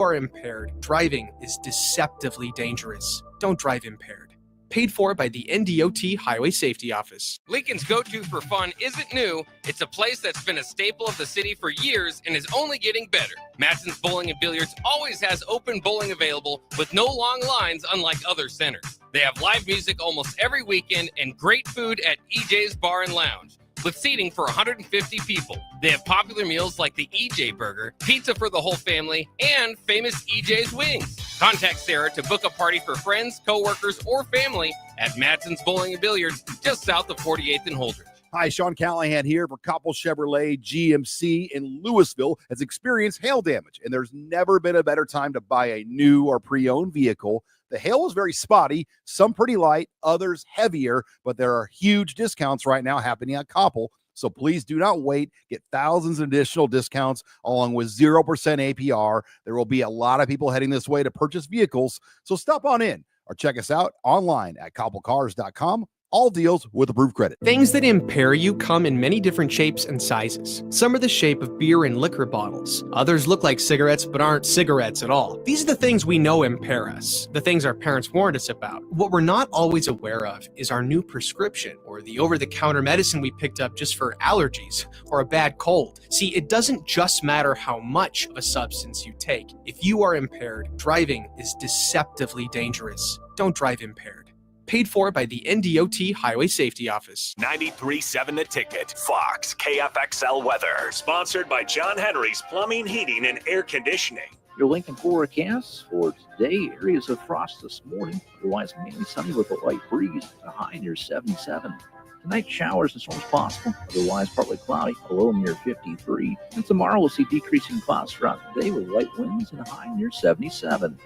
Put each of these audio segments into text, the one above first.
Are impaired, driving is deceptively dangerous. Don't drive impaired. Paid for by the NDOT Highway Safety Office. Lincoln's go-to for fun isn't new. It's a place that's been a staple of the city for years and is only getting better. Matson's Bowling and Billiards always has open bowling available with no long lines unlike other centers. They have live music almost every weekend and great food at EJ's Bar and Lounge, with seating for 150 people. They have popular meals like the EJ Burger, pizza for the whole family, and famous EJ's Wings. Contact Sarah to book a party for friends, coworkers, or family at Matson's Bowling and Billiards, just south of 48th and Holdridge. Hi, Sean Callahan here for Koppel Chevrolet GMC in Louisville. Has experienced hail damage, and there's never been a better time to buy a new or pre-owned vehicle. The hail is very spotty, some pretty light, others heavier, but there are huge discounts right now happening at Koppel. So please do not wait. Get thousands of additional discounts along with 0% APR. There will be a lot of people heading this way to purchase vehicles. So stop on in or check us out online at koppelcars.com. All deals with approved credit. Things that impair you come in many different shapes and sizes. Some are the shape of beer and liquor bottles. Others look like cigarettes but aren't cigarettes at all. These are the things we know impair us, the things our parents warned us about. What we're not always aware of is our new prescription or the over-the-counter medicine we picked up just for allergies or a bad cold. See, it doesn't just matter how much of a substance you take. If you are impaired, driving is deceptively dangerous. Don't drive impaired. Paid for by the NDOT Highway Safety Office. 93.7 The Ticket. Fox KFXL weather. Sponsored by John Henry's Plumbing, Heating, and Air Conditioning. Your Lincoln forecast for today, areas of frost this morning. Otherwise, mainly sunny with a light breeze. A high near 77. Tonight, showers and storms possible. Otherwise, partly cloudy. A low near 53. And tomorrow, we'll see decreasing clouds throughout the day with light winds and a high near 77.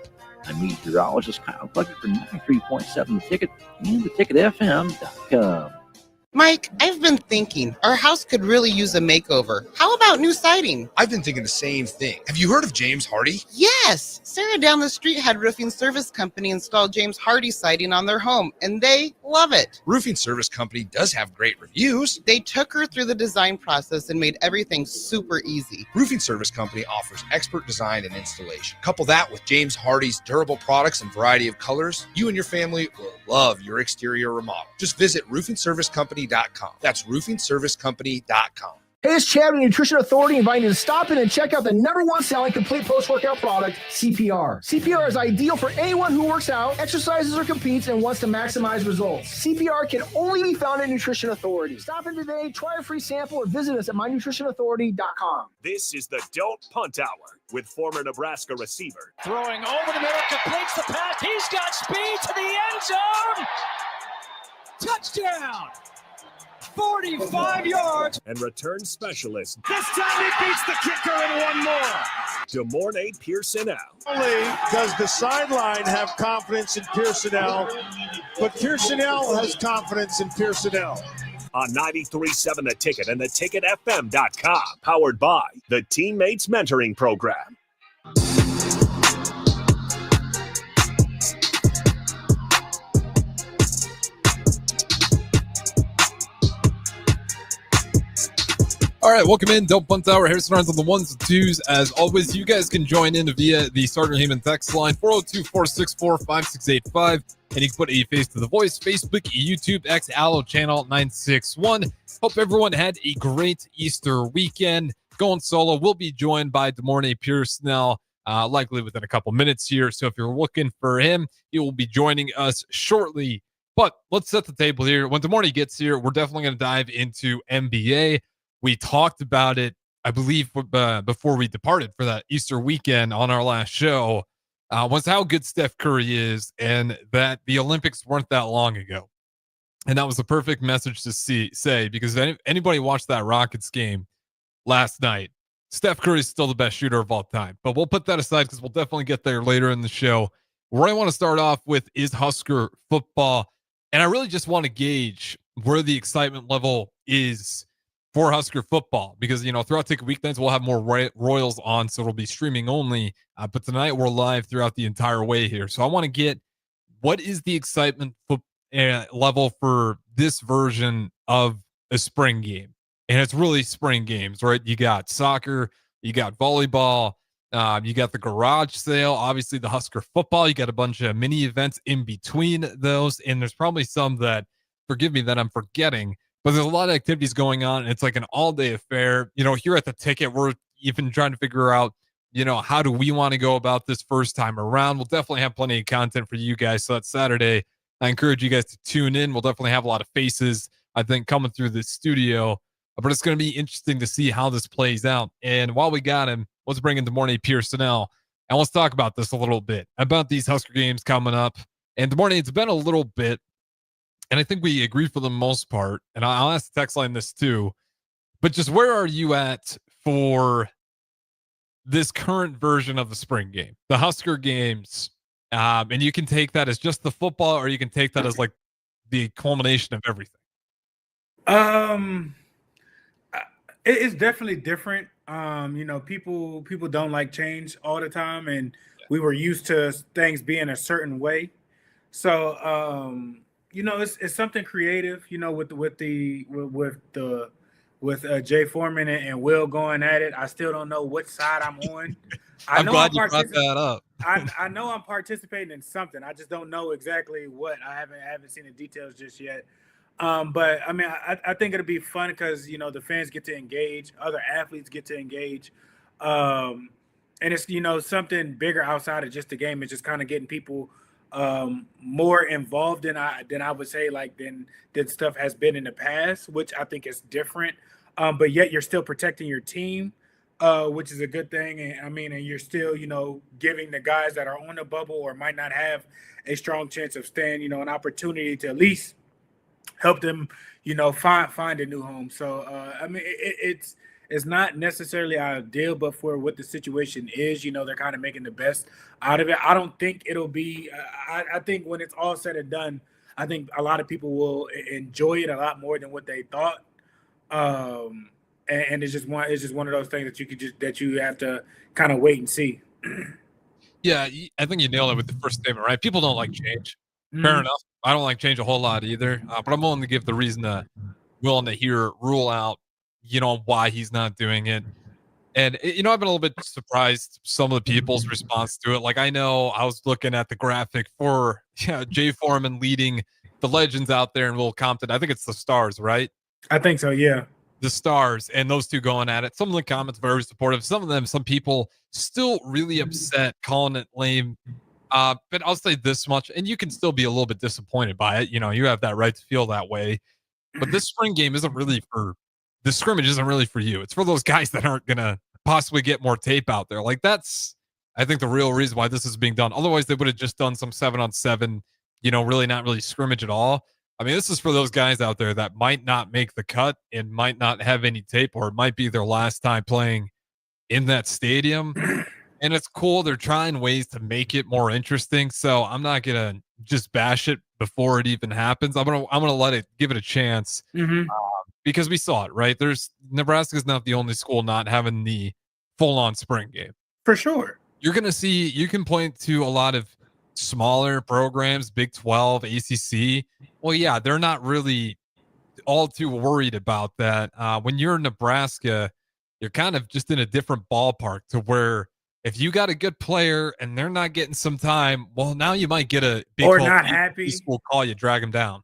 I'm meteorologist Kyle Clucker for 93.7 The Ticket and theticketfm.com. Mike, I've been thinking our house could really use a makeover. How about new siding? I've been thinking the same thing. Have you heard of James Hardy? Yes! Sarah down the street had Roofing Service Company install James Hardy siding on their home, and they love it. Roofing Service Company does have great reviews. They took her through the design process and made everything super easy. Roofing Service Company offers expert design and installation. Couple that with James Hardy's durable products and variety of colors, you and your family will love your exterior remodel. Just visit roofingservicecompany.com. That's roofingservicecompany.com. Hey, it's Chad with Nutrition Authority inviting you to stop in and check out the #1 selling complete post-workout product, CPR. CPR is ideal for anyone who works out, exercises, or competes and wants to maximize results. CPR can only be found at Nutrition Authority. Stop in today, try a free sample, or visit us at mynutritionauthority.com. This is the Don't Punt Hour with former Nebraska receiver. Throwing over the middle, completes the pass. He's got speed to the end zone. Touchdown. 45 yards. And return specialist. This time he beats the kicker and one more. DeMornay Pierson-El. Only does the sideline have confidence in Pierson-El, but Pierson-El has confidence in Pierson-El. On 93.7 The Ticket and theticketfm.com. Powered by the Teammates Mentoring Program. All right, welcome in. Don't Punt Hour. Harrison Arns on the ones and twos. As always, you guys can join in via the Starter Heyman text line, 402-464-5685. And you can put a face to the voice, Facebook, YouTube, X, Allo Channel 961. Hope everyone had a great Easter weekend. Going solo, we'll be joined by DeMornay Pierson-El, likely within a couple minutes here. So if you're looking for him, he will be joining us shortly. But let's set the table here. When DeMornay gets here, we're definitely going to dive into NBA. We talked about it, I believe, before we departed for that Easter weekend on our last show, was how good Steph Curry is and that the Olympics weren't that long ago. And that was the perfect message to say, because if anybody watched that Rockets game last night, Steph Curry is still the best shooter of all time. But we'll put that aside because we'll definitely get there later in the show. Where I want to start off with is Husker football. And I really just want to gauge where the excitement level is for Husker football, because, throughout Ticket Weeknights, we'll have more Royals on, so it'll be streaming only. But tonight we're live throughout the entire way here. So I want to get, what is the excitement level for this version of a spring game? And it's really spring games, right? You got soccer, you got volleyball, You got the garage sale, obviously the Husker football. You got a bunch of mini events in between those. And there's probably some that, forgive me that I'm forgetting, but there's a lot of activities going on. And it's like an all day affair. Here at the ticket, we're even trying to figure out, how do we want to go about this first time around? We'll definitely have plenty of content for you guys. So that's Saturday. I encourage you guys to tune in. We'll definitely have a lot of faces, I think, coming through the studio. But it's going to be interesting to see how this plays out. And while we got him, let's bring in DeMornay Pierson-El, and let's talk about this a little bit, about these Husker games coming up. And DeMornay, it's been a little bit, and I think we agree for the most part, and I'll ask the text line this too, but just where are you at for this current version of the spring game, the Husker games? And you can take that as just the football, or you can take that as like the culmination of everything. It's definitely different. People don't like change all the time, and we were used to things being a certain way. So it's something creative. With Jay Foreman and Will going at it. I still don't know which side I'm on. I'm glad you brought that up. I know I'm participating in something. I just don't know exactly what. I haven't seen the details just yet. But I mean, I think it'll be fun because the fans get to engage, other athletes get to engage, and it's something bigger outside of just the game. It's just kind of getting people more involved than I would say than stuff has been in the past, which I think is different. But yet you're still protecting your team, which is a good thing. And you're still giving the guys that are on the bubble or might not have a strong chance of staying, an opportunity to at least help them, find a new home. So, it's not necessarily ideal, but for what the situation is, they're kind of making the best out of it. I don't think it'll be, I think when it's all said and done, I think a lot of people will enjoy it a lot more than what they thought. And it's just one of those things that you have to kind of wait and see. Yeah, I think you nailed it with the first statement, right? People don't like change. Fair enough. I don't like change a whole lot either, but I'm willing to give the reason willing to rule out, why he's not doing it. And, I've been a little bit surprised some of the people's response to it. Like, I know I was looking at the graphic for Jay Foreman leading the legends out there in Will Compton. I think it's the Stars, right? I think so, yeah. The Stars, and those two going at it. Some of the comments very supportive. Some people still really upset, calling it lame. But I'll say this much, and you can still be a little bit disappointed by it. You have that right to feel that way. But this spring game the scrimmage isn't really for you. It's for those guys that aren't going to possibly get more tape out there. Like, that's, I think, the real reason why this is being done. Otherwise, they would have just done some 7-on-7, really not really scrimmage at all. I mean, this is for those guys out there that might not make the cut and might not have any tape, or it might be their last time playing in that stadium. And it's cool. They're trying ways to make it more interesting. So I'm not going to just bash it before it even happens. I'm gonna give it a chance. Because we saw it, right? Nebraska's not the only school not having the full-on spring game. For sure. You can point to a lot of smaller programs, Big 12, ACC. Well, yeah, they're not really all too worried about that. When you're in Nebraska, you're kind of just in a different ballpark to where if you got a good player and they're not getting some time, well, now you might get a big or not happy school call you, drag them down.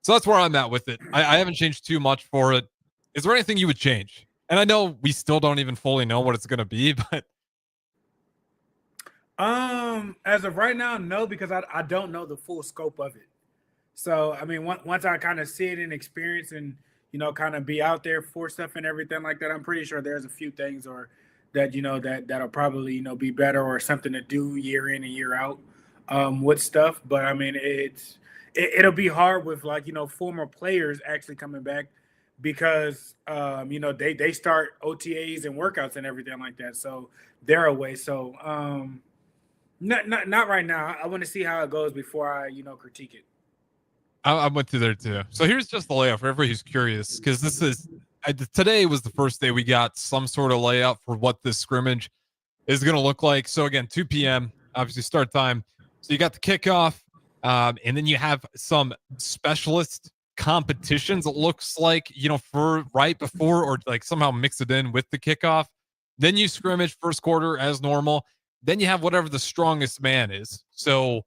So that's where I'm at with it. I haven't changed too much for it. Is there anything you would change? And I know we still don't even fully know what it's going to be, but as of right now, no, because I don't know the full scope of it. So I mean, once I kind of see it and experience and kind of be out there for stuff and everything like that, I'm pretty sure there's a few things that'll probably be better or something to do year in and year out with stuff. But I mean, it'll be hard with former players actually coming back because they start OTAs and workouts and everything like that, so they're away. So not right now. I want to see how it goes before I critique it. I went through there too. So here's just the layout for everybody who's curious, because today was the first day we got some sort of layout for what this scrimmage is going to look like. So again, 2 p.m. obviously start time. So you got the kickoff. And then you have some specialist competitions, it looks like, for right before or like somehow mix it in with the kickoff. Then you scrimmage first quarter as normal. Then you have whatever the strongest man is. So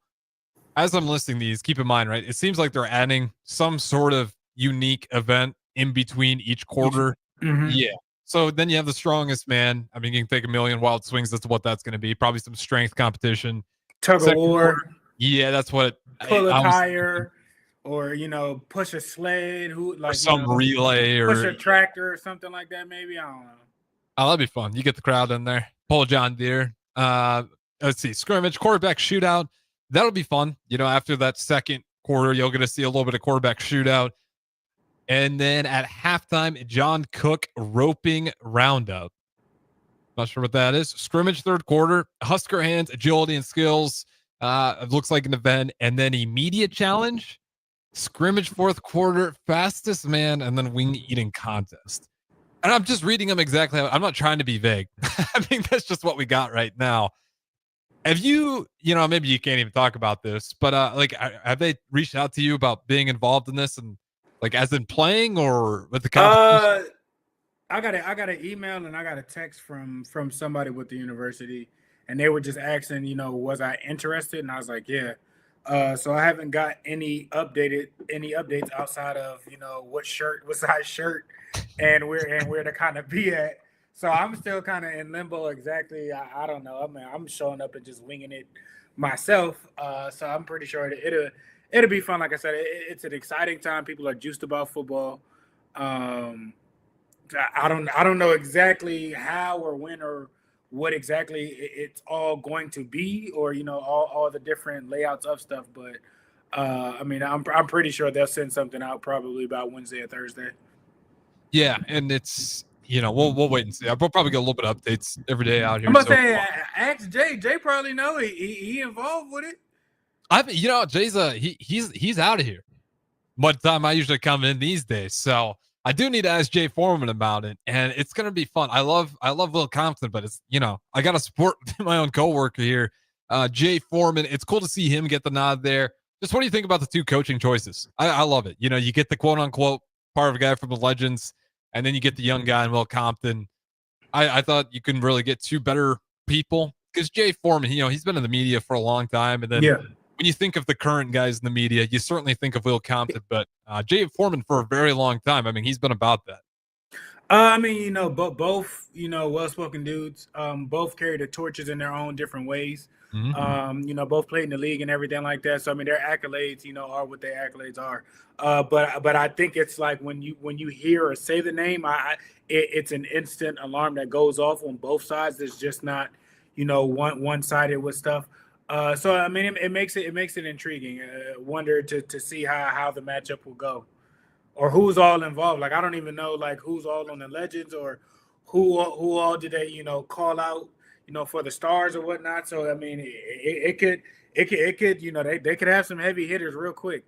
as I'm listing these, keep in mind, right? It seems like they're adding some sort of unique event in between each quarter. Mhm. Yeah. So then you have the strongest man. I mean, you can take a million wild swings as to what that's going to be. Probably some strength competition. Tug of Second war, quarter, yeah, that's what pull a I was thinking. tire, or push a sled. Or Like some relay push or a tractor or something like that. Maybe I don't know. oh, that'd be fun. You get the crowd in there. Pull John Deere. Let's see. Scrimmage, quarterback shootout. That'll be fun. After that second quarter, you're going to see a little bit of quarterback shootout. And then at halftime, John Cook roping roundup. Not sure what that is. Scrimmage third quarter, Husker hands, agility and skills. It looks like an event. And then immediate challenge, scrimmage fourth quarter, fastest man, and then wing eating contest. And I'm just reading them exactly. I'm not trying to be vague. I mean, that's just what we got right now. Have you, maybe you can't even talk about this, but have they reached out to you about being involved in this and as in playing or with the competition? I got an email and I got a text from somebody with the university, and they were just asking, was I interested? And I was like, yeah. So I haven't got any updates outside of what size shirt, and where to kind of be at. So I'm still kind of in limbo. Exactly, I don't know. I mean, I'm showing up and just winging it myself. So I'm pretty sure it'll be fun. Like I said, it's an exciting time. People are juiced about football. I don't know exactly how or when or what exactly it's all going to be, or all the different layouts of stuff. But I mean, I'm pretty sure they'll send something out probably about Wednesday or Thursday. Yeah, and it's we'll wait and see. I'll probably get a little bit of updates every day out here. I'm about to say, ask Jay. Jay probably know he involved with it. Jay's he's out of here. What time I usually come in these days, so I do need to ask Jay Foreman about it, and it's gonna be fun. I love Will Compton, but it's I gotta support my own coworker here, Jay Foreman. It's cool to see him get the nod there. Just what do you think about the two coaching choices? I love it. You get the quote unquote part of a guy from the Legends, and then you get the young guy in Will Compton. I thought you couldn't really get two better people because Jay Foreman, he's been in the media for a long time, and then when you think of the current guys in the media, you certainly think of Will Compton, but Jay Foreman for a very long time. I mean, he's been about that. I mean, both, well-spoken dudes, both carry the torches in their own different ways. Mm-hmm. Both played in the league and everything like that. So, I mean, their accolades, are what their accolades are. But I think it's like when you hear or say the name, it's an instant alarm that goes off on both sides. It's just not, one-sided with stuff. So I mean, it makes it intriguing. Wonder to see how the matchup will go, or who's all involved. Like I don't even know who's all on the Legends, or who all did they call out for the stars or whatnot. So I mean, it could they could have some heavy hitters real quick.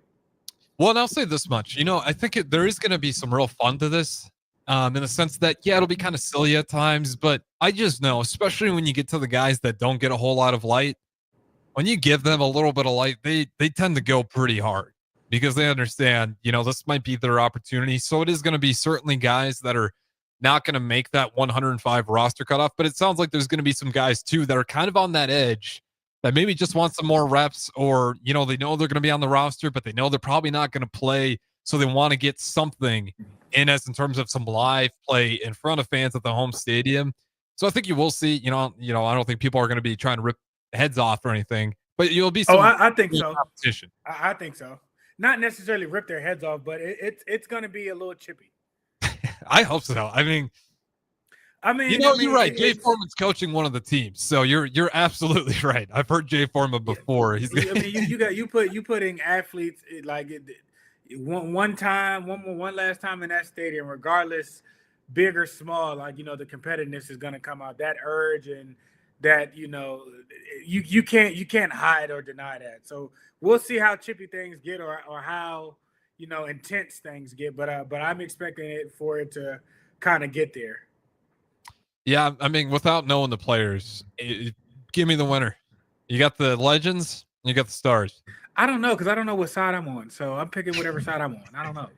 Well, and I'll say this much, I think there is going to be some real fun to this, in the sense that it'll be kind of silly at times, but I just know, especially when you get to the guys that don't get a whole lot of light. When you give them a little bit of light, they tend to go pretty hard because they understand, this might be their opportunity. So it is going to be certainly guys that are not going to make that 105 roster cutoff, but it sounds like there's going to be some guys too that are kind of on that edge that maybe just want some more reps, or, they know they're going to be on the roster, but they know they're probably not going to play. So they want to get something in terms of some live play in front of fans at the home stadium. So I think you will see, I don't think people are going to be trying to rip heads off or anything, but you'll be some I think so. Competition. I think so. Not necessarily rip their heads off, but it's going to be a little chippy. I hope so. I mean, you're right. Jay Foreman's coaching one of the teams, so you're absolutely right. I've heard Jay Foreman before. He's. I mean, you putting athletes one last time in that stadium, regardless, big or small. The competitiveness is going to come out. That urge and that you can't hide or deny that. So we'll see how chippy things get, or how intense things get. But I'm expecting it for it to kind of get there. Yeah, I mean, without knowing the players, give me the winner. You got the Legends, you got the Stars. I don't know, because I don't know what side I'm on, so I'm picking whatever side I'm on. I don't know.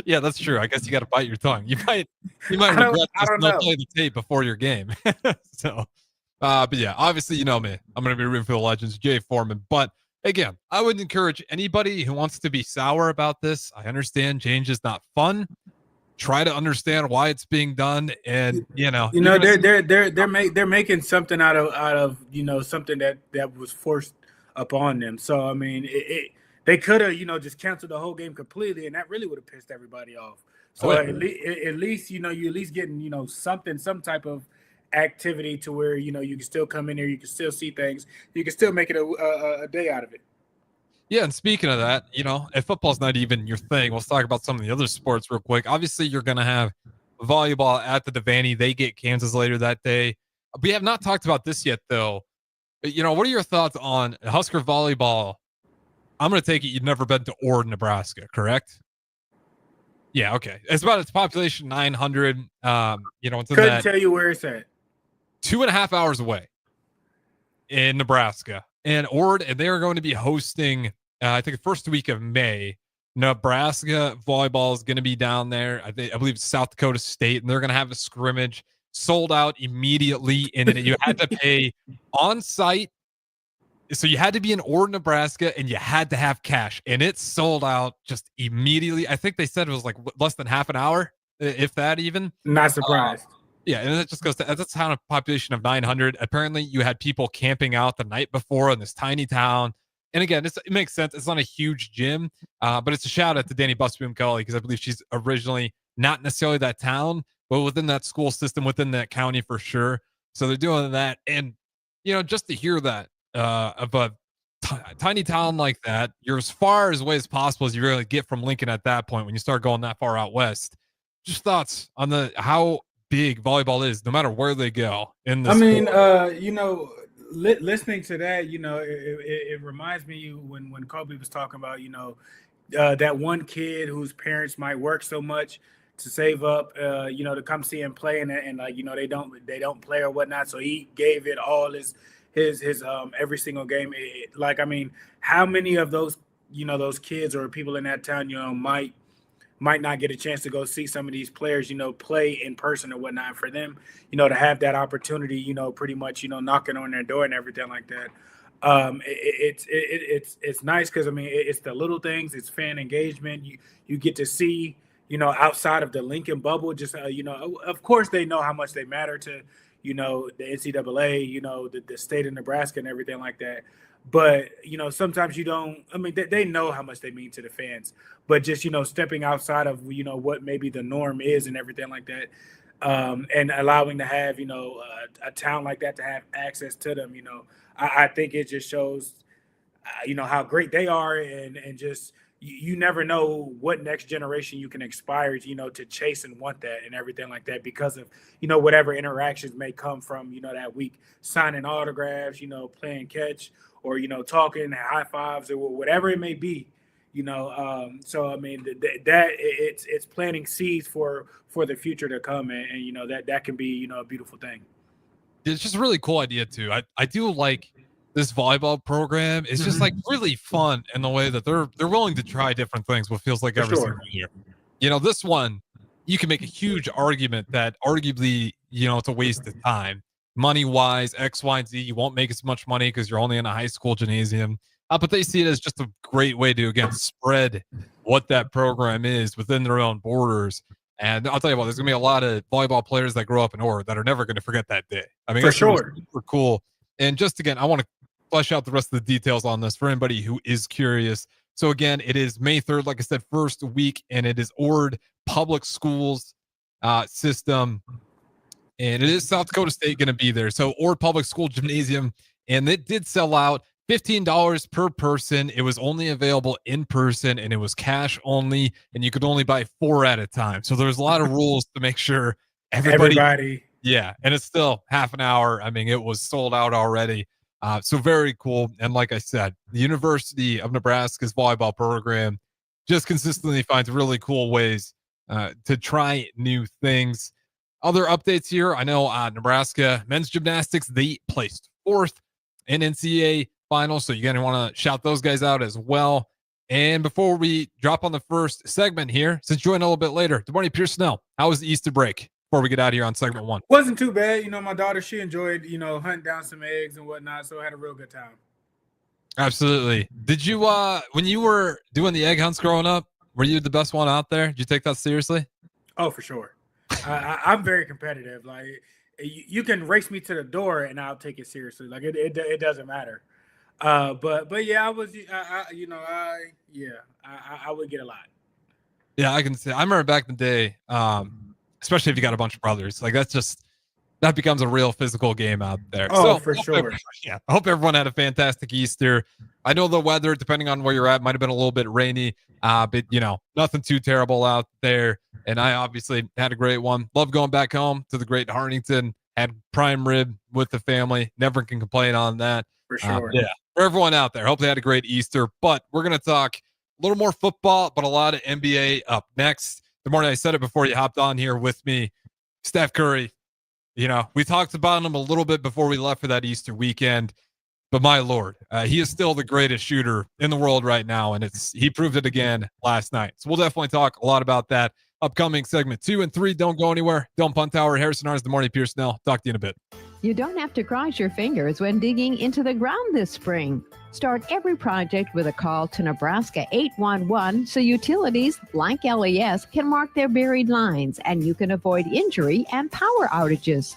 Yeah, that's true. I guess you got to bite your tongue. You might I regret this. don't Don't know. play the tape before your game. So, but yeah, obviously, you know me. I'm going to be rooting for the Legends, Jay Foreman. But again, I would encourage anybody who wants to be sour about this. I understand change is not fun. Try to understand why it's being done, and they're making something out of something that was forced upon them. So I mean, they could have just canceled the whole game completely, and that really would have pissed everybody off. So at least you at least getting something, some type of activity to where you can still come in here, you can still see things, you can still make it a day out of it. Yeah, and speaking of that, if football's not even your thing, let's talk about some of the other sports real quick. Obviously, you're going to have volleyball at the Devaney. They get Kansas later that day. We have not talked about this yet, though. What are your thoughts on Husker volleyball? I'm going to take it you've never been to Ord, Nebraska, correct? Yeah, okay. It's about its population 900. It's in Couldn't tell you where it's at. 2.5 hours away in Nebraska. And Ord, and they are going to be hosting, I think, the first week of May. Nebraska volleyball is going to be down there. I believe it's South Dakota State, and they're going to have a scrimmage. Sold out immediately, and then you had to pay on site. So you had to be in Ord, Nebraska, and you had to have cash, and it sold out just immediately. I think they said it was like less than half an hour, if that even. Not surprised. Yeah, and it just goes to that's a town of population of 900. Apparently, you had people camping out the night before in this tiny town. And again, it makes sense. It's not a huge gym, but it's a shout out to Danny Busboom Kelly because I believe she's originally not necessarily that town, but within that school system, within that county for sure. So they're doing that, and just to hear that of a tiny town like that, you're as far away as possible as you really get from Lincoln at that point when you start going that far out west. Just thoughts on how big volleyball is, no matter where they go in this. I mean, listening to that, it reminds me when Kobe was talking about, that one kid whose parents might work so much to save up, to come see him play, and they don't play or whatnot. So he gave it all his every single game. How many of those, those kids or people in that town, might not get a chance to go see some of these players, play in person or whatnot. For them, to have that opportunity, pretty much, knocking on their door and everything like that. It's nice because it's the little things. It's fan engagement. You get to see, outside of the Lincoln bubble. Just of course they know how much they matter to, the NCAA, the state of Nebraska and everything like that. But, sometimes you don't, they know how much they mean to the fans, but just, stepping outside of, what maybe the norm is and everything like that, and allowing to have, a town like that to have access to them, I think it just shows, how great they are and just, you never know what next generation you can aspire, to chase and want that and everything like that because of, whatever interactions may come from, that week, signing autographs, playing catch or, talking, high fives or whatever it may be, So, it's planting seeds for the future to come. And that can be, a beautiful thing. It's just a really cool idea too. I do like this volleyball program. It's just like really fun in the way that they're willing to try different things, what feels like every single year. This one, you can make a huge argument that arguably, it's a waste of time. Money wise, X, Y, and Z, you won't make as much money because you're only in a high school gymnasium. But they see it as just a great way to, again, spread what that program is within their own borders. And I'll tell you what, there's going to be a lot of volleyball players that grow up in Ord that are never going to forget that day. For sure. Super cool. And just again, I want to flesh out the rest of the details on this for anybody who is curious. So again, it is May 3rd, like I said, first week, and it is Ord Public Schools system. And it is South Dakota State going to be there. So Ord Public School Gymnasium, and it did sell out. $15 per person. It was only available in person, and it was cash only, and you could only buy 4 at a time. So there's a lot of rules to make sure everybody. Yeah, and it's still half an hour. It was sold out already. So very cool. And like I said, the University of Nebraska's volleyball program just consistently finds really cool ways to try new things. Other updates here. I know Nebraska men's gymnastics, they placed 4th in NCAA finals. So you're going to want to shout those guys out as well. And before we drop on the first segment here, since you joined a little bit later, good morning, Pierson-El. How was the Easter break before we get out of here on segment 1? Wasn't too bad. My daughter, she enjoyed, hunting down some eggs and whatnot, so I had a real good time. Absolutely. Did you, when you were doing the egg hunts growing up, were you the best one out there? Did you take that seriously? Oh, for sure. I'm very competitive. Like, you can race me to the door and I'll take it seriously. Like, it doesn't matter. But yeah, I would get a lot. Yeah, I can say. I remember back in the day, especially if you got a bunch of brothers, like that becomes a real physical game out there. Oh, for sure. I hope everyone had a fantastic Easter. I know the weather, depending on where you're at, might have been a little bit rainy, but nothing too terrible out there. And I obviously had a great one. Love going back home to the great Hartington. Had prime rib with the family. Never can complain on that. For sure. Yeah, for everyone out there, hope they had a great Easter. But we're going to talk a little more football, but a lot of NBA up next. Good morning. I said it before you hopped on here with me. Steph Curry, we talked about him a little bit before we left for that Easter weekend, but my Lord, he is still the greatest shooter in the world right now, and he proved it again last night. So we'll definitely talk a lot about that. Upcoming segment 2 and 3. Don't go anywhere. Dylan Punt Tower, Harrison Arns, the morning, Pierson-El. Talk to you in a bit. You don't have to cross your fingers when digging into the ground this spring. Start every project with a call to Nebraska 811 so utilities like LES can mark their buried lines and you can avoid injury and power outages.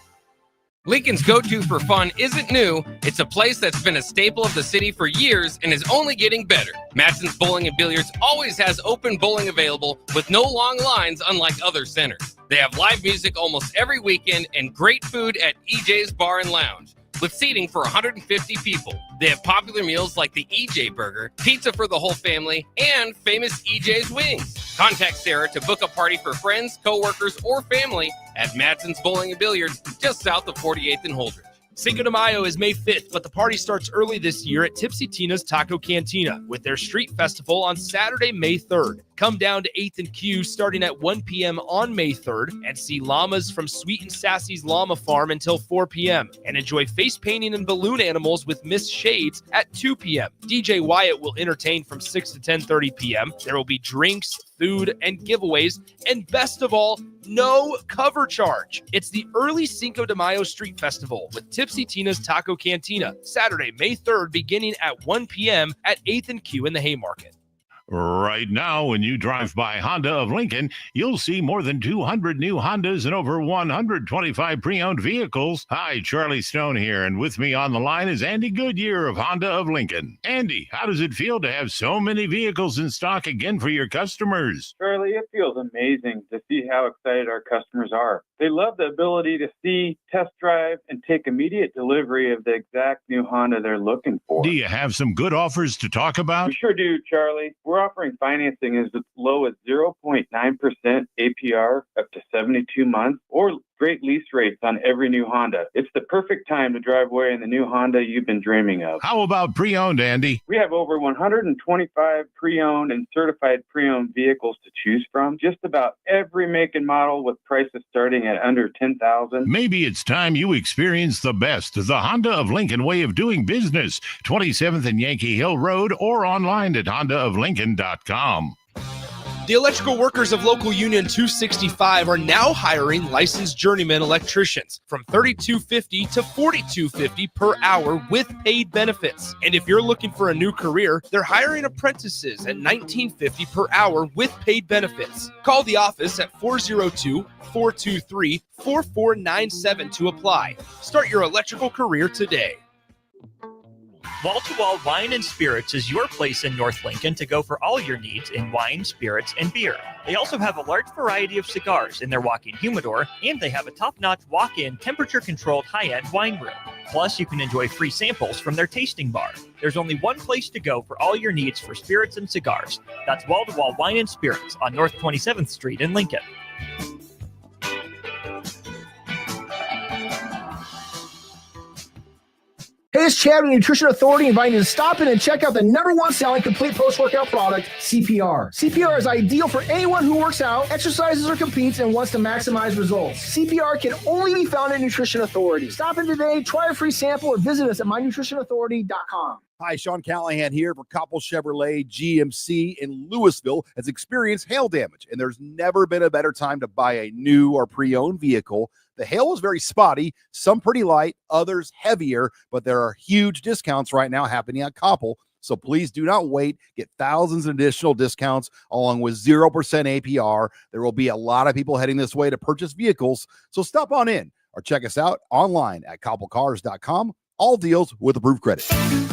Lincoln's go-to for fun isn't new. It's a place that's been a staple of the city for years and is only getting better. Matson's Bowling and Billiards always has open bowling available with no long lines unlike other centers. They have live music almost every weekend and great food at EJ's Bar and Lounge with seating for 150 people. They have popular meals like the EJ Burger, pizza for the whole family, and famous EJ's Wings. Contact Sarah to book a party for friends, coworkers, or family at Matson's Bowling and Billiards just south of 48th and Holdridge. Cinco de Mayo is May 5th, but the party starts early this year at Tipsy Tina's Taco Cantina with their street festival on Saturday, May 3rd. Come down to 8th and Q starting at 1 p.m. on May 3rd and see llamas from Sweet and Sassy's Llama Farm until 4 p.m. and enjoy face painting and balloon animals with Miss Shades at 2 p.m. DJ Wyatt will entertain from 6 to 10:30 p.m. There will be drinks, food, and giveaways, and best of all, no cover charge. It's the early Cinco de Mayo Street Festival with Tipsy Tina's Taco Cantina, Saturday, May 3rd, beginning at 1 p.m. at 8th and Q in the Haymarket. Right now, when you drive by Honda of Lincoln, you'll see more than 200 new Hondas and over 125 pre-owned vehicles. Hi, Charlie Stone here, and with me on the line is Andy Goodyear of Honda of Lincoln. Andy, how does it feel to have so many vehicles in stock again for your customers? Charlie, it feels amazing to see how excited our customers are. They love the ability to see, test drive, and take immediate delivery of the exact new Honda they're looking for. Do you have some good offers to talk about? We sure do, Charlie. We're offering financing as low as 0.9% APR up to 72 months or great lease rates on every new Honda. It's the perfect time to drive away in the new Honda you've been dreaming of. How about pre-owned, Andy? We have over 125 pre-owned and certified pre-owned vehicles to choose from. Just about every make and model with prices starting at under $10,000. Maybe it's time you experience the best, the Honda of Lincoln way of doing business. 27th and Yankee Hill Road or online at hondaoflincoln.com. The electrical workers of Local Union 265 are now hiring licensed journeyman electricians from $32.50 to $42.50 per hour with paid benefits. And if you're looking for a new career, they're hiring apprentices at $19.50 per hour with paid benefits. Call the office at 402-423-4497 to apply. Start your electrical career today. Wall-to-Wall Wine and Spirits is your place in North Lincoln to go for all your needs in wine, spirits, and beer. They also have a large variety of cigars in their walk-in humidor, and they have a top-notch walk-in temperature-controlled high-end wine room. Plus, you can enjoy free samples from their tasting bar. There's only one place to go for all your needs for spirits and cigars. That's Wall-to-Wall Wine and Spirits on North 27th Street in Lincoln. Hey it's Chad with Nutrition Authority, inviting you to stop in and check out the #1 selling complete post-workout product, CPR. CPR is ideal for anyone who works out, exercises, or competes and wants to maximize results. CPR can only be found at Nutrition Authority. Stop in today, try a free sample, or visit us at mynutritionauthority.com. Hi, Sean Callahan here for Koppel Chevrolet GMC in Louisville has experienced hail damage, and there's never been a better time to buy a new or pre-owned vehicle. The hail is very spotty, some pretty light, others heavier, but there are huge discounts right now happening at Koppel. So please do not wait. Get thousands of additional discounts along with 0% APR. There will be a lot of people heading this way to purchase vehicles. So stop on in or check us out online at koppelcars.com. All deals with approved credit.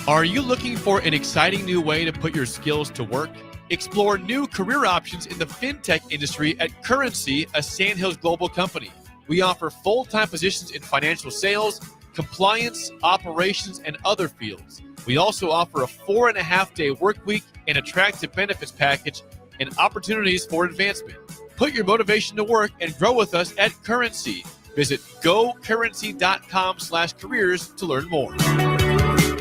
Are you looking for an exciting new way to put your skills to work? Explore new career options in the fintech industry at Currency, a Sandhills global company. We offer full-time positions in financial sales, compliance, operations, and other fields. We also offer a 4.5-day work week, an attractive benefits package, and opportunities for advancement. Put your motivation to work and grow with us at Currency. Visit gocurrency.com/careers to learn more.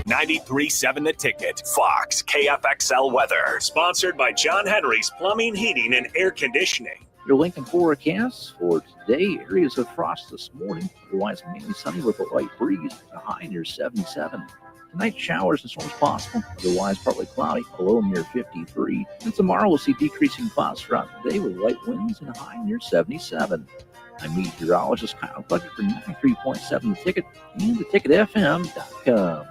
93.7 The Ticket, Fox, KFXL weather. Sponsored by John Henry's Plumbing, Heating, and Air Conditioning. Your Lincoln forecast for today, areas of frost this morning. Otherwise, mainly sunny with a light breeze. A high near 77. Tonight, showers and storms possible. Otherwise, partly cloudy. A low near 53. And tomorrow, we'll see decreasing clouds throughout the day with light winds and a high near 77. I'm meteorologist Kyle Bucket for 93.7 The Ticket and theticketfm.com.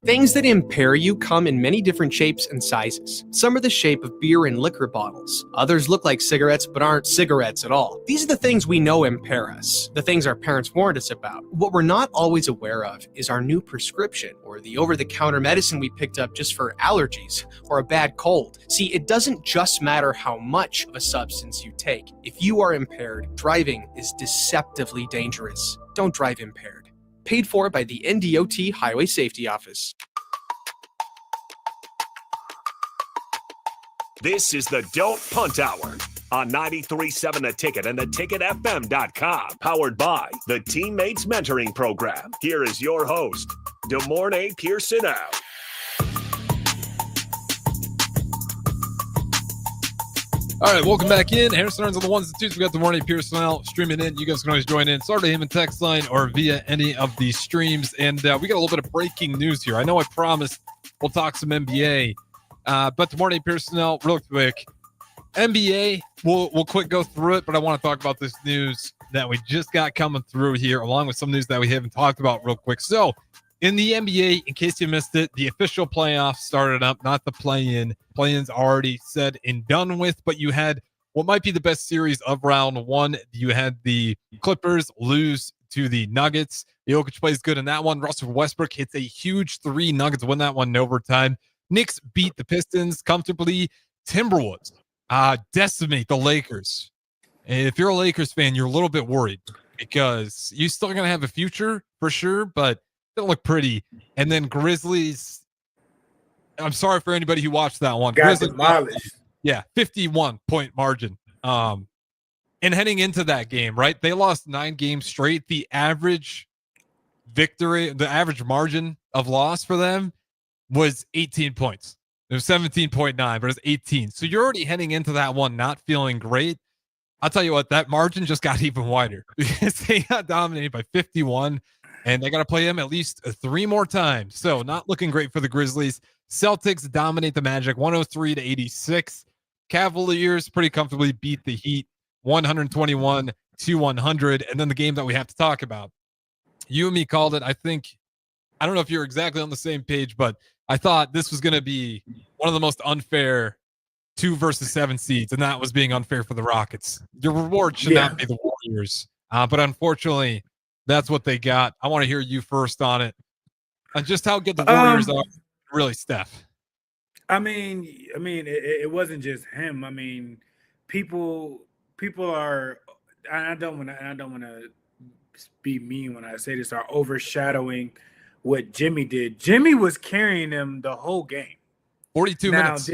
Things that impair you come in many different shapes and sizes. Some are the shape of beer and liquor bottles. Others look like cigarettes but aren't cigarettes at all. These are the things we know impair us, the things our parents warned us about. What we're not always aware of is our new prescription or the over-the-counter medicine we picked up just for allergies or a bad cold. See, it doesn't just matter how much of a substance you take. If you are impaired, driving is deceptively dangerous. Don't drive impaired. Paid for by the NDOT Highway Safety Office. This is the Don't Punt Hour on 93.7 The Ticket and theticketfm.com. Powered by the Teammates Mentoring Program. Here is your host, DeMornay Pierson-El. All right, welcome back in. Harrison Earns on the ones and twos. We got the morning Pierson-El streaming in. You guys can always join in. Start a him and text line or via any of these streams. And we got a little bit of breaking news here. I know I promised we'll talk some NBA, but the morning Pierson-El, real quick. NBA, we'll quick go through it, but I want to talk about this news that we just got coming through here, along with some news that we haven't talked about real quick. So, in the NBA, in case you missed it, the official playoffs started up, not the play-in. Play-in's already said and done with, but you had what might be the best series of round one. You had the Clippers lose to the Nuggets. Jokic plays good in that one. Russell Westbrook hits a huge three. Nuggets win that one in overtime. Knicks beat the Pistons comfortably. Timberwolves decimate the Lakers. And if you're a Lakers fan, you're a little bit worried because you're still going to have a future for sure, but don't look pretty. And then Grizzlies, I'm sorry for anybody who watched that one. Got demolished. Yeah, 51-point margin. And heading into that game, right? They lost 9 games straight. The average victory, the average margin of loss for them was 18 points. It was 17.9, but it was 18. So you're already heading into that one not feeling great. I'll tell you what, that margin just got even wider because they got dominated by 51. And they got to play them at least 3 more times. So not looking great for the Grizzlies. Celtics dominate the Magic 103-86. Cavaliers pretty comfortably beat the Heat 121-100. And then the game that we have to talk about. You and me called it. I don't know if you're exactly on the same page, but I thought this was going to be one of the most unfair 2 versus 7 seeds. And that was being unfair for the Rockets. Your reward should not be the Warriors. But unfortunately, that's what they got. I want to hear you first on it. And just how good the Warriors are. Really, Steph. I mean, it wasn't just him. I mean, people are. I don't want to be mean when I say this. Are overshadowing what Jimmy did. Jimmy was carrying them the whole game. 42 minutes.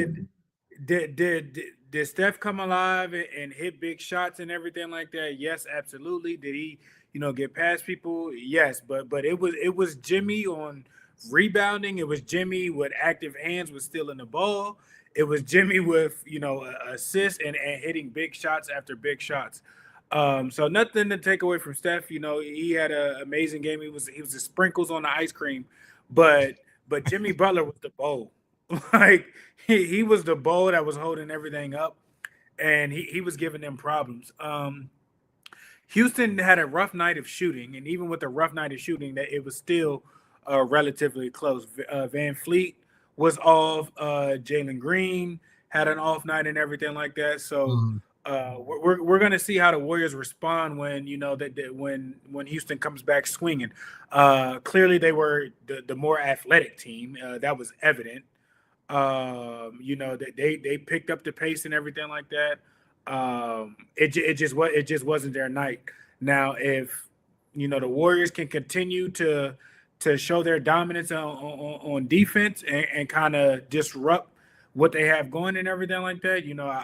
Did Steph come alive and hit big shots and everything like that? Yes, absolutely. Did he, get past people? Yes, but it was Jimmy on rebounding. It was Jimmy with active hands with stealing the ball. It was Jimmy with, assists and hitting big shots after big shots. So nothing to take away from Steph. He had an amazing game. He was the sprinkles on the ice cream, but Jimmy Butler was the bowl. Like he was the bowl that was holding everything up, and he was giving them problems. Houston had a rough night of shooting, and even with the rough night of shooting, that it was still relatively close. Van Fleet was off. Jalen Green had an off night and everything like that. So we're going to see how the Warriors respond when when Houston comes back swinging. Clearly, they were the more athletic team. That was evident. They picked up the pace and everything like that. It just wasn't their night. Now, if the Warriors can continue to show their dominance on defense and kind of disrupt what they have going and everything like that,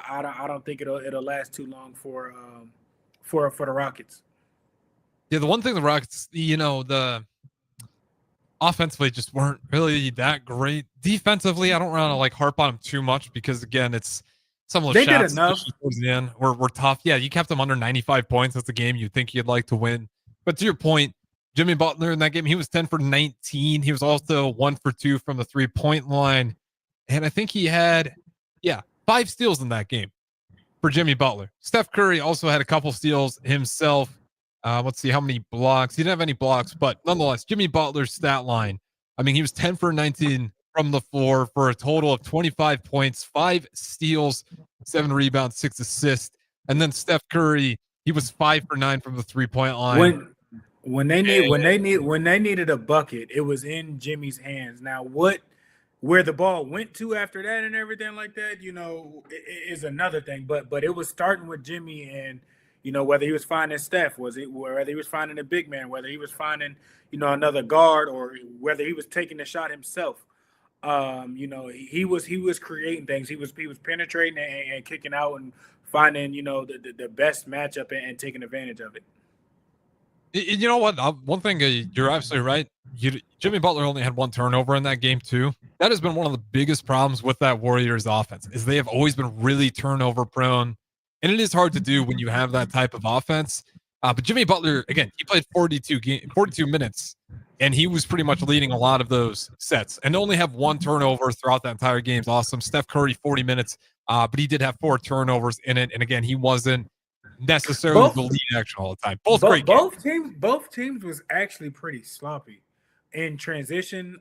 I don't think it'll last too long for the Rockets. Yeah, the one thing the Rockets, the offensively just weren't really that great. Defensively, I don't want to harp on them too much because again, it's some of the shots towards the end were tough. Yeah, you kept them under 95 points. That's the game you'd think you'd like to win. But to your point, Jimmy Butler in that game, he was 10 for 19. He was also 1 for 2 from the 3-point line. And I think he had, 5 steals in that game for Jimmy Butler. Steph Curry also had a couple steals himself. Let's see how many blocks. He didn't have any blocks, but nonetheless, Jimmy Butler's stat line. I mean, he was 10 for 19 from the floor for a total of 25 points, 5 steals, 7 rebounds, 6 assists. And then Steph Curry, he was 5 for 9 from the 3-point line. When they needed a bucket, it was in Jimmy's hands. Now, where the ball went to after that and everything like that, is another thing. But it was starting with Jimmy, and whether he was finding Steph, whether he was finding a big man, whether he was finding another guard, or whether he was taking the shot himself. He was creating things. He was penetrating and kicking out and finding the best matchup and taking advantage of it. You know what? One thing, you're absolutely right. Jimmy Butler only had 1 turnover in that game too. That has been one of the biggest problems with that Warriors offense, is they have always been really turnover prone, and it is hard to do when you have that type of offense. But Jimmy Butler, again, he played 42 minutes, and he was pretty much leading a lot of those sets. And to only have 1 turnover throughout that entire game is awesome. Steph Curry, 40 minutes, but he did have 4 turnovers in it. And again, he wasn't necessarily the lead action all the time. Both teams was actually pretty sloppy in transition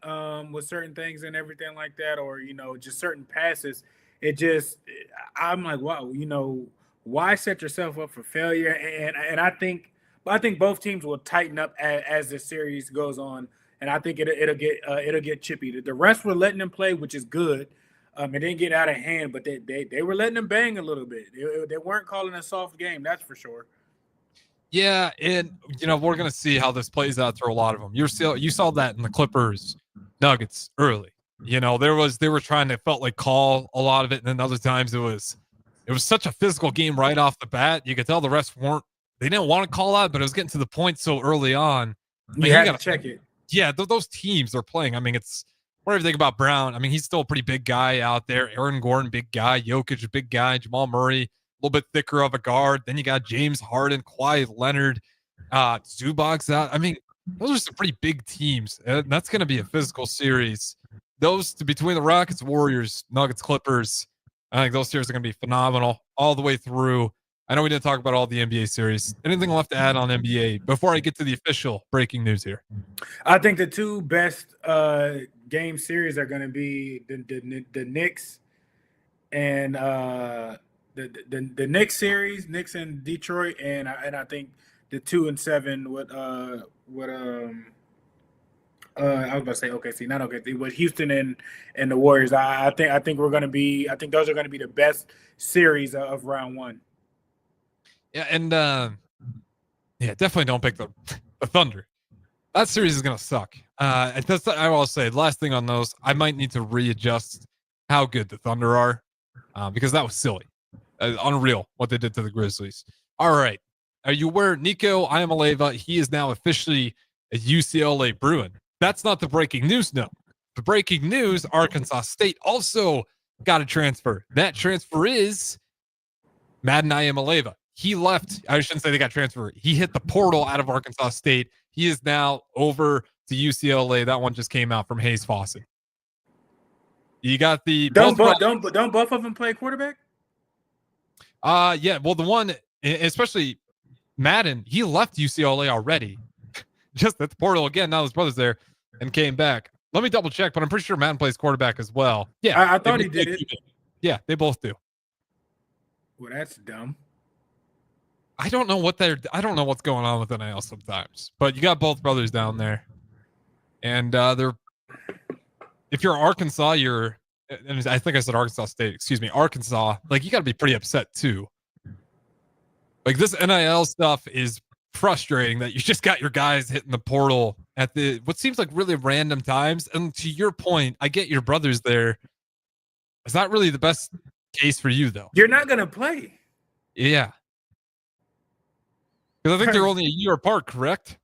with certain things and everything like that, or just certain passes. I'm like, wow, why set yourself up for failure? And I think both teams will tighten up as the series goes on, and I think it'll get chippy. The rest were letting them play, which is good. It didn't get out of hand, but they were letting them bang a little bit. They weren't calling a soft game, that's for sure. Yeah, and we're gonna see how this plays out through a lot of them. You saw that in the Clippers Nuggets early. They were trying to felt like call a lot of it, and then other times it was such a physical game right off the bat. You could tell the refs they didn't want to call out, but it was getting to the point so early on. You had to check it. Yeah, those teams are playing. I mean, it's whatever you think about Brown. I mean, he's still a pretty big guy out there. Aaron Gordon, big guy. Jokic, a big guy. Jamal Murray, a little bit thicker of a guard. Then you got James Harden, Kawhi Leonard, Zubac's out. I mean, those are some pretty big teams. And that's going to be a physical series. Between the Rockets, Warriors, Nuggets, Clippers, I think those series are going to be phenomenal all the way through. I know we didn't talk about all the NBA series. Anything left to add on NBA before I get to the official breaking news here? I think the 2 best game series are going to be the Knicks and the Knicks series, Knicks and Detroit, and I think the 2 and 7 with I was about to say OKC, not OKC, with Houston and the Warriors. I think those are going to be the best series of round 1. Yeah, and definitely don't pick the Thunder. That series is going to suck. I will say, last thing on those, I might need to readjust how good the Thunder are because that was silly. Unreal what they did to the Grizzlies. All right. Are you aware Nico Iamaleava, he is now officially a UCLA Bruin. that's not the breaking news. No, the breaking news: Arkansas State also got a transfer. That transfer is Madden Iamaleava. He left. I shouldn't say they got transferred. He hit the portal out of Arkansas State. He is now over to UCLA. That one just came out from Hayes Fawcett. You got the don't both of them play quarterback? Yeah. Well, the one, especially Madden, he left UCLA already. Just at the portal again. Now his brother's there and came back. Let me double check, but I'm pretty sure Madden plays quarterback as well. Yeah, I thought he did it. Yeah, they both do. Well, that's dumb. I don't know what's going on with NIL sometimes, but you got both brothers down there, and if you're Arkansas, and I think I said Arkansas State, excuse me, Arkansas, like you got to be pretty upset too. Like this NIL stuff is frustrating that you just got your guys hitting the portal at what seems like really random times. And to your point, I get your brothers there. It's not really the best case for you though. You're not gonna play. Yeah. Because I think they're only a year apart, correct?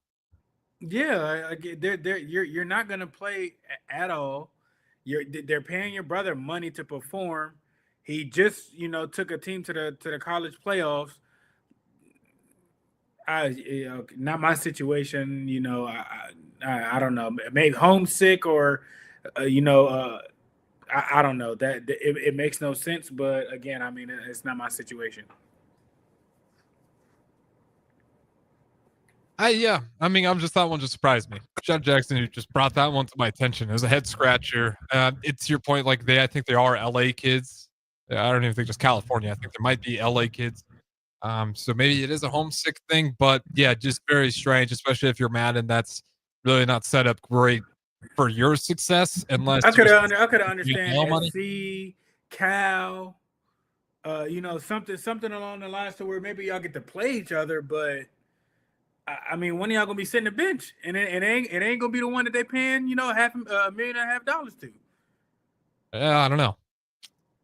Yeah, you're not gonna play at all. They're paying your brother money to perform. He just took a team to the college playoffs. Not my situation. I don't know. Maybe homesick or I don't know. That it makes no sense. But again, I mean, it's not my situation. That one just surprised me. Jeff Jackson, who just brought that one to my attention, as a head scratcher. It's your point, like I think they are LA kids. I don't even think just California. I think there might be LA kids. So maybe it is a homesick thing, but yeah, just very strange, especially if you're Madden. That's really not set up great for your success, unless I could understand SC, Cal, something along the lines to where maybe y'all get to play each other, but. I mean, one of y'all gonna be sitting the bench, and it ain't gonna be the one that they paying, $500,000 to. Yeah, I don't know.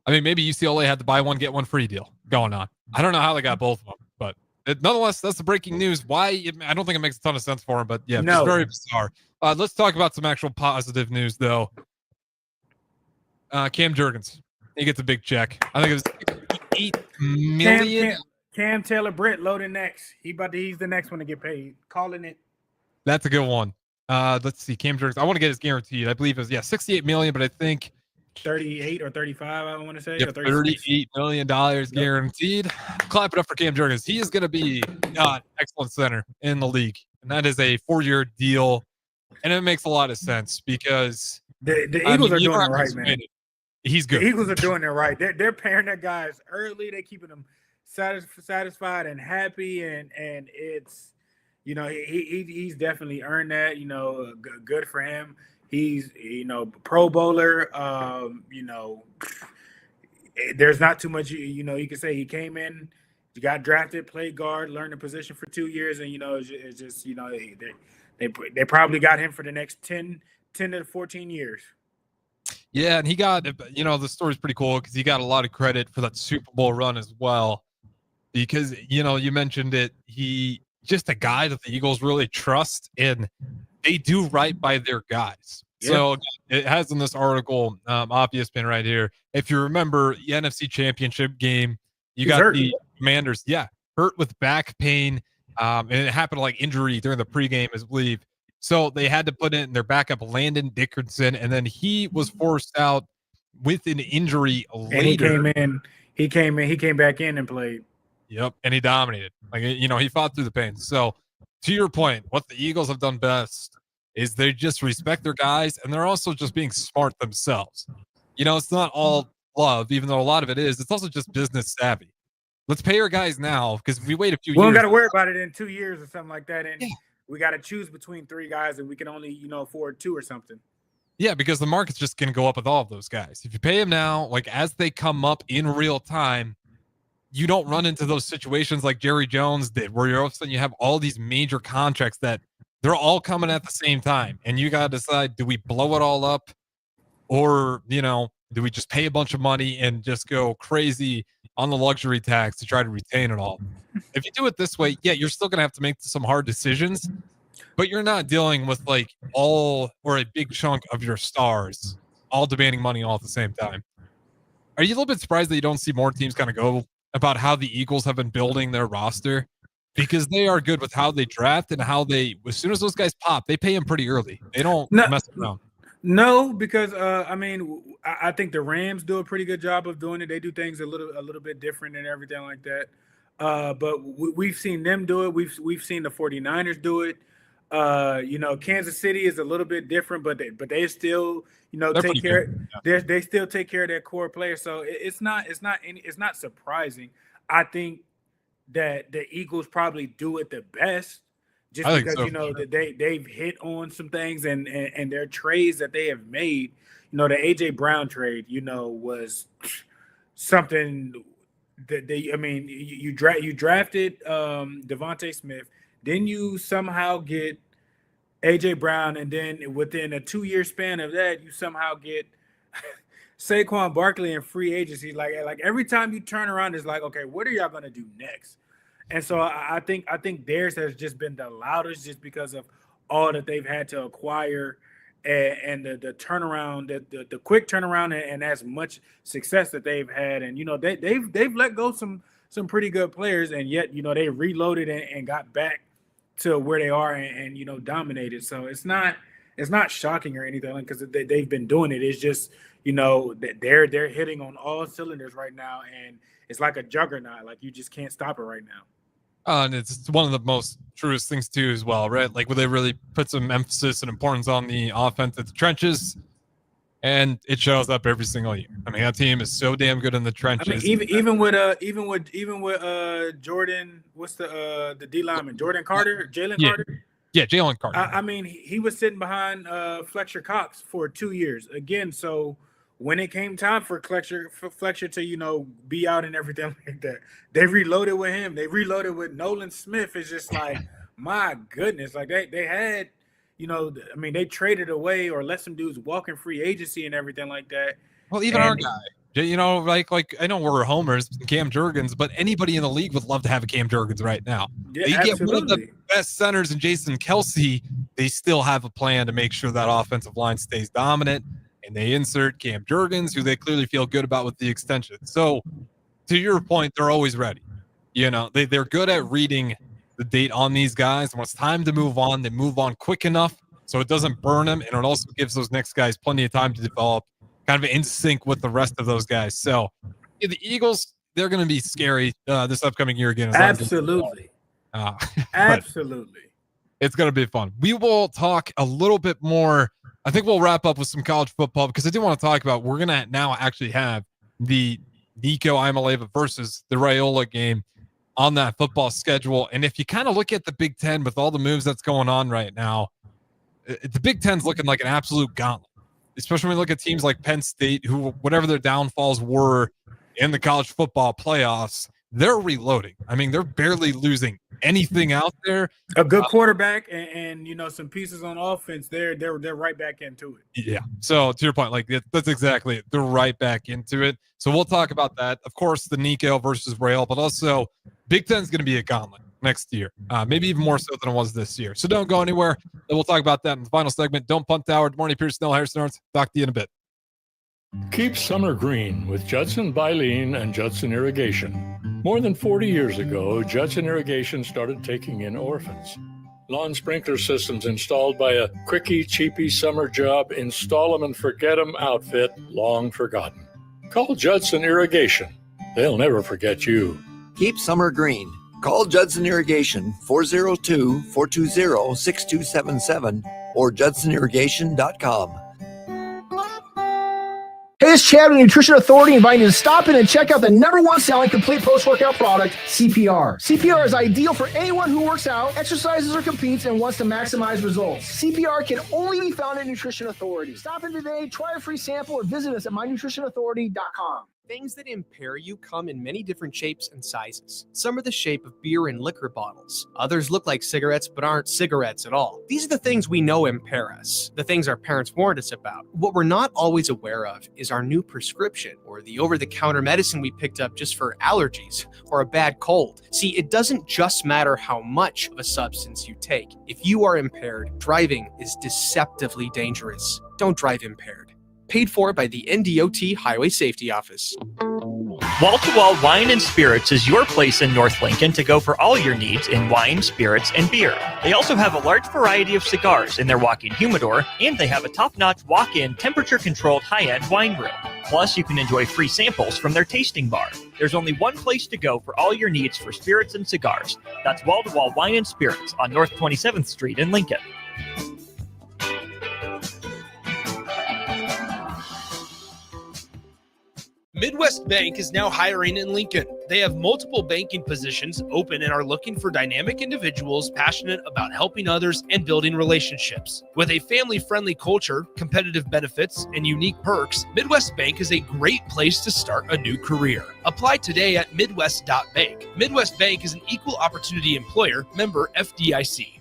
I mean, maybe UCLA had the buy one get one free deal going on. I don't know how they got both of them, but nonetheless, that's the breaking news. I don't think it makes a ton of sense for him, but yeah, it's very bizarre. Let's talk about some actual positive news, though. Cam Jurgens, he gets a big check. I think it was $8 million. Cam Taylor Britt loading next. He's the next one to get paid. Calling it. That's a good one. Let's see. Cam Jurgens. I want to get his guaranteed. I believe it was $68 million, but I think 38 or 35. I want to say. Yeah, $38 million guaranteed. Clap it up for Cam Jurgens. He is going to be an excellent center in the league, and that is a 4-year deal, and it makes a lot of sense because the Eagles are doing it right, man. He's good. The Eagles are doing it right. They're paying their guys early. They're keeping them satisfied and happy, and it's he's definitely earned that. Good for him. He's Pro Bowler. There's not too much you can say. He came in, he got drafted, played guard, learned the position for 2 years, and it's just they probably got him for the next 10 to 14 years. Yeah, and he got the story's pretty cool because he got a lot of credit for that Super Bowl run as well. Because, you mentioned it, he just a guy that the Eagles really trust, and they do right by their guys. Yeah. So it has in this article, obvious pin right here. If you remember the NFC Championship game, you got the Commanders, hurt with back pain, and it happened like injury during the pregame, I believe. So they had to put in their backup, Landon Dickerson, and then he was forced out with an injury later. And he came back in and played. Yep, and he dominated. He fought through the pain. So, to your point, what the Eagles have done best is they just respect their guys, and they're also just being smart themselves. It's not all love, even though a lot of it is. It's also just business savvy. Let's pay our guys now, because if we wait a few years... We don't got to worry about it in 2 years or something like that, and we got to choose between 3 guys, and we can only, afford 2 or something. Yeah, because the market's just going to go up with all of those guys. If you pay them now, as they come up in real time, you don't run into those situations like Jerry Jones did, where all of a sudden you have all these major contracts that they're all coming at the same time. And you got to decide, do we blow it all up? Or, do we just pay a bunch of money and just go crazy on the luxury tax to try to retain it all? If you do it this way, you're still going to have to make some hard decisions. but you're not dealing with like all or a big chunk of your stars all demanding money all at the same time. Are you a little bit surprised that you don't see more teams kind of go about how the Eagles have been building their roster? Because they are good with how they draft and how they, as soon as those guys pop, they pay them pretty early. They don't mess around. No, because I think the Rams do a pretty good job of doing it. They do things a little bit different and everything like that. But we've seen them do it. We've seen the 49ers do it. Kansas City is a little bit different, but they still, take care. They still take care of their core players. So it's not surprising. I think that the Eagles probably do it the best, just because that they've hit on some things and their trades that they have made. The AJ Brown trade, was something that you drafted Devontae Smith, then you somehow get AJ Brown, and then within a 2-year span of that, you somehow get Saquon Barkley in free agency. Like every time you turn around, it's like, okay, what are y'all gonna do next? And so I think theirs has just been the loudest, just because of all that they've had to acquire and the turnaround, the quick turnaround, and as much success that they've had. And they've let go some pretty good players, and yet they reloaded and got back to where they are and dominated. So it's not shocking or anything, because they've been doing it. It's just that they're hitting on all cylinders right now, and it's like a juggernaut. Like, you just can't stop it right now. And it's one of the most truest things too, as well, right? Like, where they really put some emphasis and importance on the offense at the trenches, and it shows up every single year. I mean, that team is so damn good in the trenches. Even with Jordan, what's the D lineman? Jalen Carter. Yeah, Jalen Carter. He was sitting behind Fletcher Cox for 2 years again. So when it came time for Fletcher to be out and everything like that, they reloaded with him. They reloaded with Nolan Smith. It's just like, my goodness, like they had, they traded away or let some dudes walk in free agency and everything like that. Well, even our guy, like I know we're homers, Cam Jurgens, but anybody in the league would love to have a Cam Jurgens right now. Yeah, you absolutely. get one of the best centers in Jason Kelsey. They still have a plan to make sure that offensive line stays dominant, and they insert Cam Jurgens, who they clearly feel good about with the extension. So, to your point, they're always ready. They're good at reading the date on these guys. And when it's time to move on, they move on quick enough so it doesn't burn them, and it also gives those next guys plenty of time to develop, kind of in sync with the rest of those guys. So, the Eagles, they're going to be scary this upcoming year again. Absolutely. Absolutely. It's going to be fun. We will talk a little bit more. I think we'll wrap up with some college football, because I do want to talk about, we're going to now actually have the Nico Iamaleava versus the Raiola game on that football schedule. And if you kind of look at the Big Ten with all the moves that's going on right now, the Big Ten's looking like an absolute gauntlet, especially when we look at teams like Penn State, who, whatever their downfalls were in the college football playoffs, they're reloading. I mean, they're barely losing anything out there. A good quarterback and some pieces on offense, they're right back into it. Yeah. So to your point, like, that's exactly it. They're right back into it. So we'll talk about that. Of course, the Nico versus Rail, but also Big Ten's going to be a gauntlet next year, maybe even more so than it was this year. So don't go anywhere. And we'll talk about that in the final segment. Don't punt Tower. Good morning, Pierson-El, Harrison Arns. Talk to you in a bit. Keep summer green with Judson Baleen and Judson Irrigation. More than 40 years ago, Judson Irrigation started taking in orphans. Lawn sprinkler systems installed by a quickie, cheapy summer job, install them and forget them outfit, long forgotten. Call Judson Irrigation. They'll never forget you. Keep summer green. Call Judson Irrigation 402-420-6277 or judsonirrigation.com. Hey, it's Chad with Nutrition Authority, inviting you to stop in and check out the #1 selling complete post-workout product, CPR. CPR is ideal for anyone who works out, exercises, or competes and wants to maximize results. CPR can only be found at Nutrition Authority. Stop in today, try a free sample, or visit us at mynutritionauthority.com. Things that impair you come in many different shapes and sizes. Some are the shape of beer and liquor bottles. Others look like cigarettes but aren't cigarettes at all. These are the things we know impair us, the things our parents warned us about. What we're not always aware of is our new prescription, or the over-the-counter medicine we picked up just for allergies or a bad cold. See, it doesn't just matter how much of a substance you take. If you are impaired, driving is deceptively dangerous. Don't drive impaired. Paid for by the NDOT Highway Safety Office. Wall to Wall Wine and Spirits is your place in North Lincoln to go for all your needs in wine, spirits, and beer. They also have a large variety of cigars in their walk-in humidor, and they have a top-notch walk-in temperature-controlled high-end wine room. Plus, you can enjoy free samples from their tasting bar. There's only one place to go for all your needs for spirits and cigars. That's Wall to Wall Wine and Spirits on North 27th Street in Lincoln. Midwest Bank is now hiring in Lincoln. They have multiple banking positions open and are looking for dynamic individuals passionate about helping others and building relationships. With a family-friendly culture, competitive benefits, and unique perks, Midwest Bank is a great place to start a new career. Apply today at midwest.bank. Midwest Bank is an equal opportunity employer, member FDIC.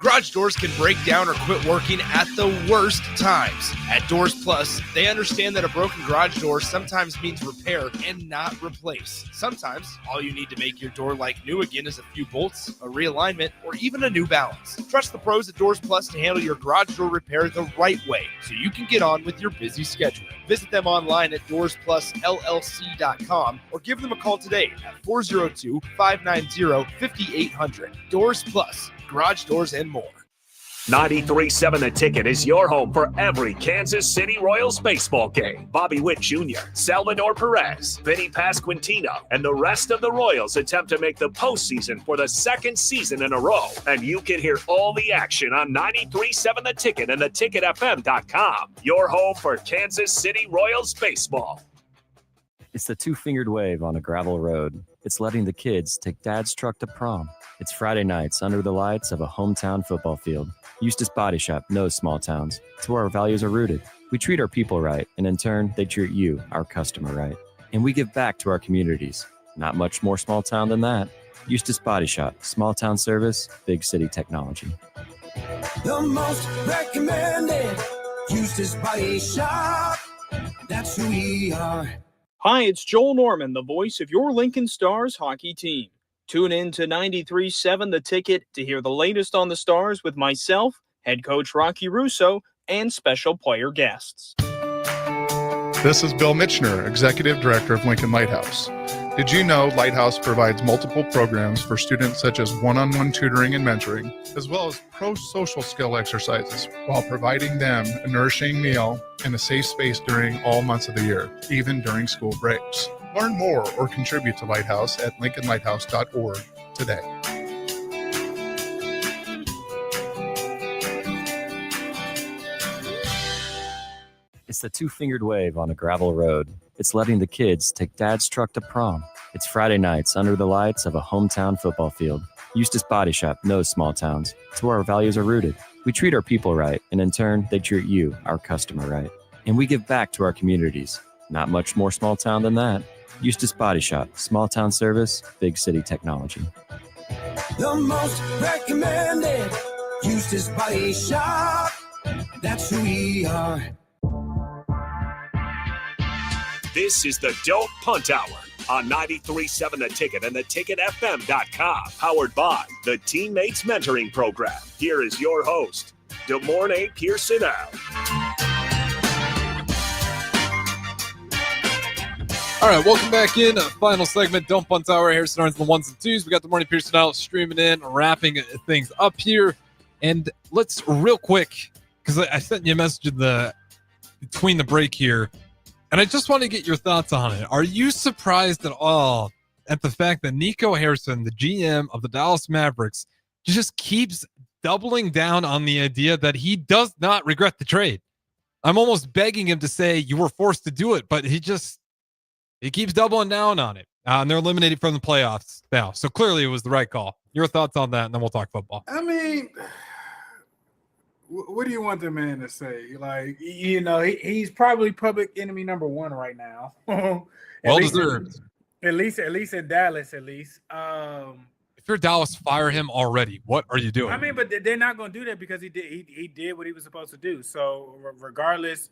Garage doors can break down or quit working at the worst times. At Doors Plus, they understand that a broken garage door sometimes means repair and not replace. Sometimes, all you need to make your door like new again is a few bolts, a realignment, or even a new balance. Trust the pros at Doors Plus to handle your garage door repair the right way so you can get on with your busy schedule. Visit them online at DoorsPlusLLC.com or give them a call today at 402-590-5800. Doors Plus. Garage doors and more. 93.7 The Ticket is your home for every Kansas City Royals baseball game. Bobby Witt Jr., Salvador Perez, Vinny Pasquantino, and the rest of the Royals attempt to make the postseason for the second season in a row. And you can hear all the action on 93.7 The Ticket and theticketfm.com. Your home for Kansas City Royals baseball. It's the two-fingered wave on a gravel road. It's letting the kids take dad's truck to prom. It's Friday nights under the lights of a hometown football field. Eustace Body Shop knows small towns. It's where our values are rooted. We treat our people right, and in turn, they treat you, our customer, right. And we give back to our communities. Not much more small town than that. Eustace Body Shop, small town service, big city technology. The most recommended Eustace Body Shop. That's who we are. Hi, it's Joel Norman, the voice of your Lincoln Stars hockey team. Tune in to 93.7 The Ticket to hear the latest on the Stars with myself, head coach Rocky Russo, and special player guests. This is Bill Mitchner, Executive Director of Lincoln Lighthouse. Did you know Lighthouse provides multiple programs for students such as one-on-one tutoring and mentoring, as well as pro-social skill exercises, while providing them a nourishing meal and a safe space during all months of the year, even during school breaks. Learn more or contribute to Lighthouse at lincolnlighthouse.org today. It's the two-fingered wave on a gravel road. It's letting the kids take dad's truck to prom. It's Friday nights under the lights of a hometown football field. Eustace Body Shop knows small towns. It's where our values are rooted. We treat our people right, and in turn, they treat you, our customer, right. And we give back to our communities. Not much more small town than that. Eustace Body Shop, small town service, big city technology. The most recommended Eustace Body Shop. That's who we are. This is the Don't Punt Hour on 93.7 The Ticket and theticketfm.com. Powered by the Teammates Mentoring Program. Here is your host, DeMornay Pierson-El. All right, welcome back in. Final segment, Don't Punt Hour. Harrison Arns on the ones and twos. We got the Morning Pierson-El streaming in, wrapping things up here. And let's real quick, because I sent you a message in between the break here, and I just want to get your thoughts on it. Are you surprised at all at the fact that Nico Harrison, the GM of the Dallas Mavericks, just keeps doubling down on the idea that he does not regret the trade? I'm almost begging him to say you were forced to do it, but he keeps doubling down on it. And they're eliminated from the playoffs now. So clearly it was the right call. Your thoughts on that, and then we'll talk football. I mean, What do you want the man to say? Like, he's probably public enemy number one right now. Well deserved. At least in Dallas, at least. If you're Dallas, fire him already. What are you doing? I mean, but they're not going to do that because he did what he was supposed to do. So regardless,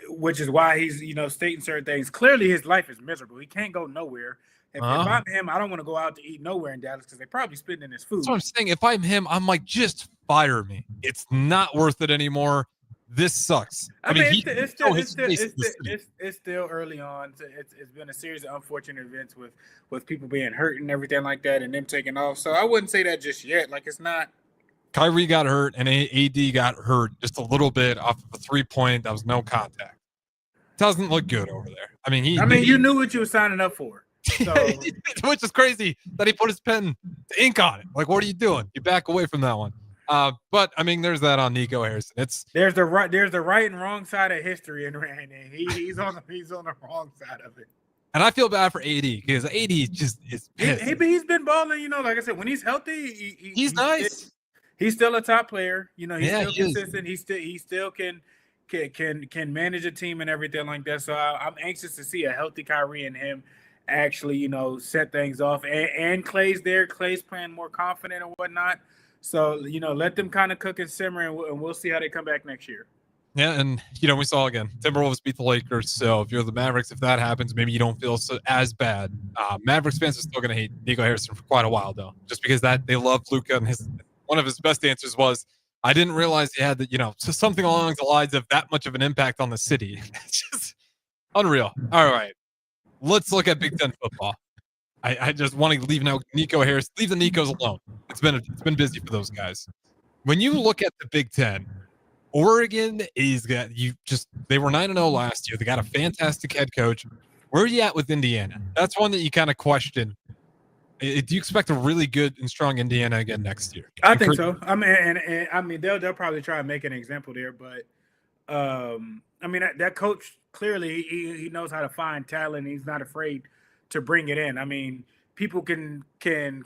which is why he's stating certain things. Clearly, his life is miserable. He can't go nowhere. If I'm him, I don't want to go out to eat nowhere in Dallas because they're probably spending his food. That's what I'm saying. If I'm him, I'm like, just fire me. It's not worth it anymore. This sucks. I mean, it's still early on. It's been a series of unfortunate events with people being hurt and everything like that, and them taking off. So I wouldn't say that just yet. Like, it's not. Kyrie got hurt and AD got hurt just a little bit off of a 3-point. That was no contact. Doesn't look good over there. I mean, you knew what you were signing up for. So. Which is crazy that he put his pen to ink on it. Like, what are you doing? You back away from that one. But I mean, there's that on Nico Harrison. There's the right and wrong side of history, and he's on the wrong side of it. And I feel bad for AD because AD just is pissed. He's been balling. Like I said, when he's healthy, he's nice. He's still a top player. He's still he consistent. He still can manage a team and everything like that. So I'm anxious to see a healthy Kyrie and him actually, set things off. And Clay's there. Clay's playing more confident and whatnot. So, let them kind of cook and simmer, and we'll see how they come back next year. Yeah, and, we saw again, Timberwolves beat the Lakers. So if you're the Mavericks, if that happens, maybe you don't feel as bad. Mavericks fans are still going to hate Nico Harrison for quite a while, though, just because they love Luka. And one of his best answers was, I didn't realize he had something along the lines of that much of an impact on the city. It's just unreal. All right, let's look at Big Ten football. I just want to leave now Nico Harris. Leave the Nikos alone. It's been busy for those guys. When you look at the Big Ten, Oregon they were 9-0 last year. They got a fantastic head coach. Where are you at with Indiana? That's one that you kind of question. Do you expect a really good and strong Indiana again next year? I think so. I mean, they'll probably try and make an example there, but that coach clearly he knows how to find talent. He's not afraid to bring it in. I mean, people can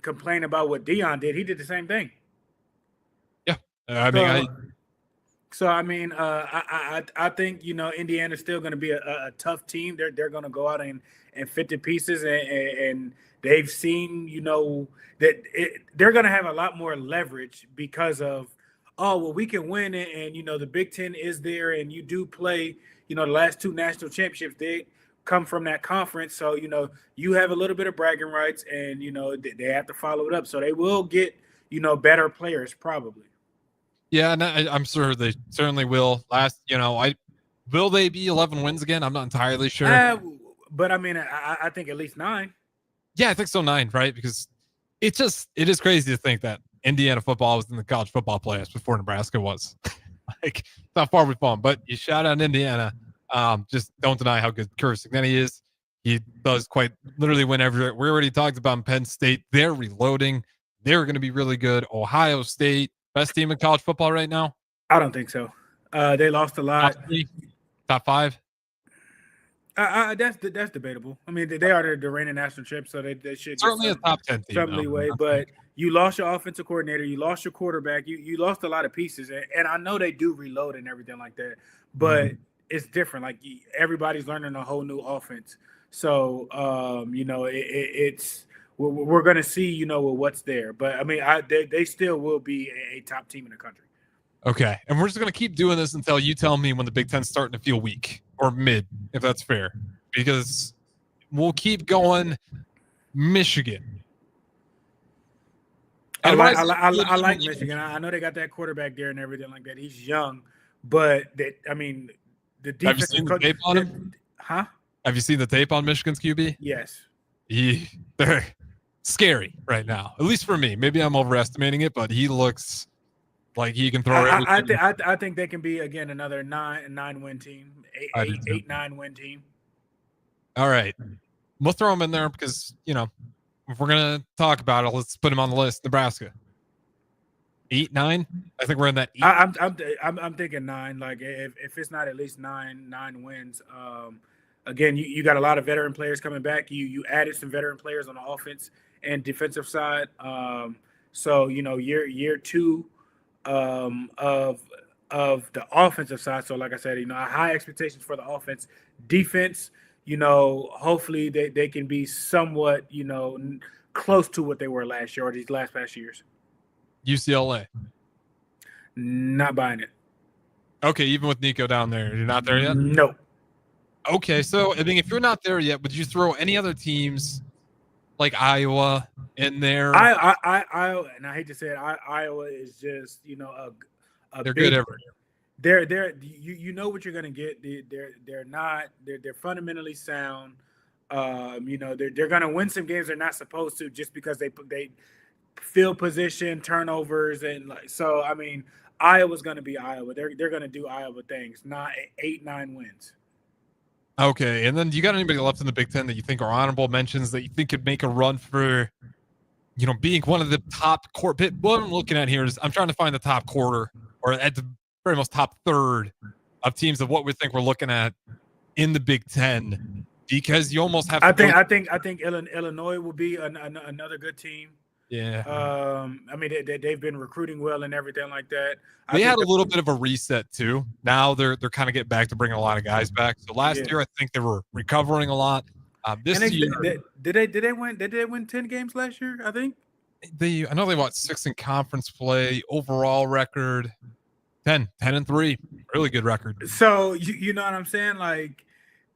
complain about what Dion did. He did the same thing. Yeah, I think Indiana's still going to be a tough team. They're going to go out and fit the pieces, and they've seen that they're going to have a lot more leverage because of we can win it, and the Big Ten is there, and you do play the last 2 national championships. They come from that conference, so you have a little bit of bragging rights, and they have to follow it up. So they will get better players probably. Yeah, and I'm sure they certainly will. Will they be 11 wins again? I'm not entirely sure. But I mean, I think at least 9. Yeah, I think so, 9, right? Because it is crazy to think that Indiana football was in the college football playoffs before Nebraska was. It's not far we've fallen, but you shout out Indiana. Just don't deny how good Curtis Signani is. He does quite literally win everywhere. We already talked about Penn State. They're reloading. They're going to be really good. Ohio State, best team in college football right now? I don't think so. They lost a lot. Top 5? That's debatable. I mean, they are the reigning national champ, so they should certainly a top 10 team. Some leeway, but you lost your offensive coordinator, you lost your quarterback, you lost a lot of pieces, and I know they do reload and everything like that, but it's different. Like, everybody's learning a whole new offense, so it's we're going to see what's there. But I mean, they still will be a top team in the country. Okay, and we're just going to keep doing this until you tell me when the Big Ten's starting to feel weak or mid, if that's fair, because we'll keep going. Michigan. I like Michigan. I know they got that quarterback there and everything like that. He's young, but the defense. Have you seen the tape on him? Huh? Have you seen the tape on Michigan's QB? Yes. They're scary right now, at least for me. Maybe I'm overestimating it, but he looks like he can throw everything. I think they can be, again, another 9-win team, 8-9 win team. All right. We'll throw them in there because, if we're going to talk about it, let's put them on the list. Nebraska. 8-9? I think we're in that 8. I'm thinking 9. Like, if it's not at least 9 wins, again, you got a lot of veteran players coming back. You added some veteran players on the offense and defensive side. So, year 2 of of the offensive side. So, like I said, high expectations for the offense. Defense, hopefully they can be somewhat, close to what they were last year or these past years. UCLA. Not buying it. Okay, even with Nico down there, you're not there yet? No. Okay, so I mean, if you're not there yet, would you throw any other teams like Iowa in there? I and I hate to say it, Iowa is just they're good everywhere. They're you know what you're gonna get. They're fundamentally sound. They're gonna win some games they're not supposed to just because they field position turnovers and so. I mean, Iowa's gonna be Iowa. They're gonna do Iowa things. Not 8-9 wins. Okay, and then do you got anybody left in the Big Ten that you think are honorable mentions that you think could make a run for, being one of the top quarter? What I'm looking at here is I'm trying to find the top quarter or at the very most top third of teams of what we think we're looking at in the Big Ten, because you almost have. I think Illinois will be another good team. Yeah. I mean, they've been recruiting well and everything like that. They had a little bit of a reset too. Now they're kind of getting back to bringing a lot of guys back. So last year, I think they were recovering a lot. This year, did they win? Did they win 10 games last year? I think I know they won 6 in conference play. Overall record 10-3, really good record. So you know what I'm saying? Like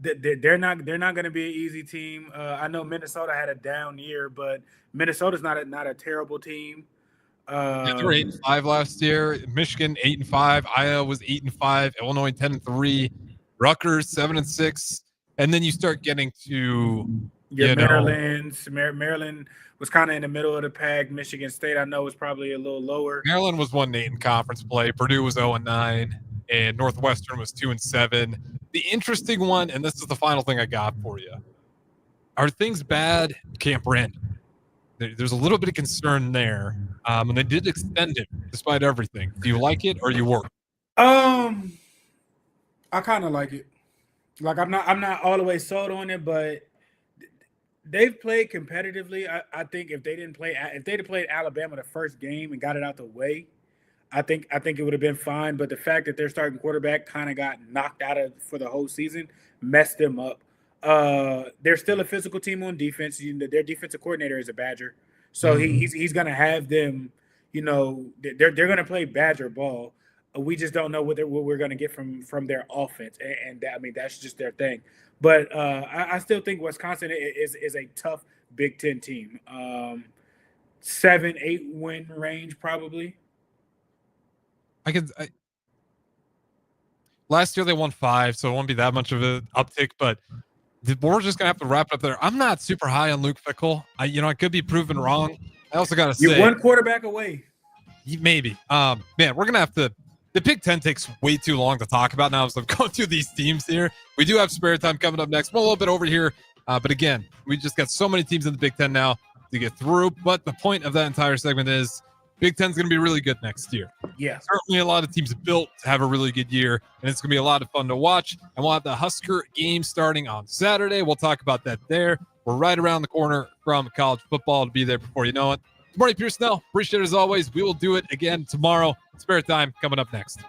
they're not going to be an easy team. I know Minnesota had a down year, but Minnesota's not a terrible team. They were 8-5 last year. Michigan 8-5. Iowa was 8-5. Illinois 10-3. Rutgers 7-6. And then you start getting to Maryland was kind of in the middle of the pack. Michigan State, I know, was probably a little lower. Maryland was 1-8 in conference play. Purdue was 0-9, and Northwestern was 2-7. The interesting one, and this is the final thing I got for you. Are things bad? Camp Brandon. There's a little bit of concern there, and they did extend it despite everything. Do you like it or you work? I kind of like it. Like I'm not all the way sold on it, but they've played competitively. I think if they'd played Alabama the first game and got it out the way, I think it would have been fine. But the fact that their starting quarterback kind of got knocked out for the whole season messed them up. They're still a physical team on defense. Their defensive coordinator is a Badger, so he's gonna have them. They're gonna play Badger ball. We just don't know what we're gonna get from their offense, and I mean that's just their thing. But I still think Wisconsin is a tough Big Ten team. 7-8 win range probably. Last year they won 5, so it won't be that much of an uptick, but we're just gonna have to wrap it up there. I'm not super high on Luke Fickell. I could be proven wrong. I also gotta say, you're one quarterback away. Maybe. Man, we're gonna have to. The Big Ten takes way too long to talk about now, so I'm going through these teams here. We do have spare time coming up next. We're a little bit over here, but again, we just got so many teams in the Big Ten now to get through. But the point of that entire segment is Big Ten's going to be really good next year. Yeah. Certainly a lot of teams built to have a really good year, and it's going to be a lot of fun to watch. And we'll have the Husker game starting on Saturday. We'll talk about that there. We're right around the corner from college football to be there before you know it. Good morning, Pierson-El. Appreciate it as always. We will do it again tomorrow. Spare time coming up next.